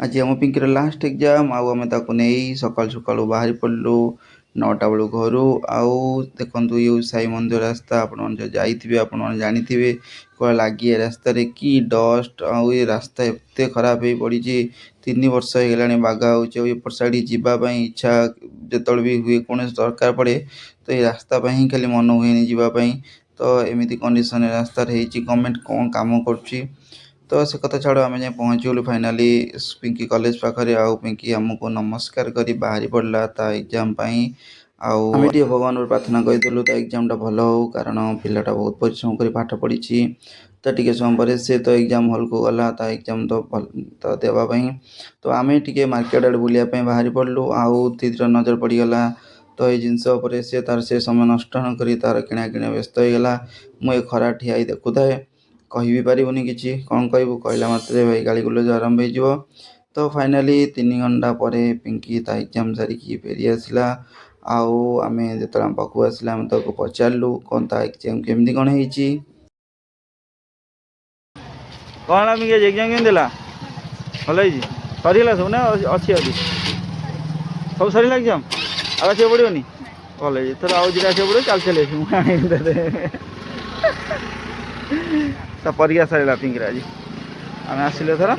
आज आम पिंकीर last exam आम नहीं सकाल सकाल बाहरी पड़लु 9टा बेलू घर आउ देखु ये साई मंदिर रास्ता आपण जाइए आपण जानी कौन लगे रास्तार कि डस्ट आउ ये रास्ता एत खराब हो पड़ी 3 वर्ष हो गला बागा होपर साइड जावाई इच्छा जो भी हुए कौन दरकार पड़े तो ये रास्ता ही खाली मन हुए जावाई तो एमती कंडीशन रास्तार गवर्नमेंट कौन काम कर तो से कथा छाड़ आम जाए पहुँचगलु फाइनाली पिंकी कॉलेज पाखे आउ पिंकी आमको नमस्कार कर बाहरी पड़ा ता एग्जाम आउ आम टे भगवान प्रार्थना करदेलु ता एग्जामटा भल हो कारण पिलाटा बहुत परिश्रम कर पाठ पढ़ी तो टी समय पर से तो एग्जाम हल को गला ता एग्जाम तो भल तो देवाई तो आम टे मार्केट आड़े बुलायापी बाहरी पड़लु आउ दीदीर नजर पड़गला तो ये जिनस से तार से समय नष्ट न कर तार किଣା किणी व्यस्त हो गला मुझे खरा ठिया देखु थाए कही भी पारिबुनी किछि कौन कहबू कहला मात्रे भाई गाली गुलज आरंभ हो तो फाइनाली 3 घंटा पर पिंकी ता एग्जाम सारिकी फेरी आसला आउ आम जो पाक आसला आम ताको पचारू कौन ता एग्जाम केमती कौन होइछि कौन पिंकी एग्जाम केमती देला भल होइछि सरीला सब ना अच्छी अभी सब सरीला एग्जाम आ आसे पड़ोनी भल होइछि थोड़ा आउ दिटा आसे पड़ो चल चले ता परीक्षा सारा पिंकी आज आम आसिले थर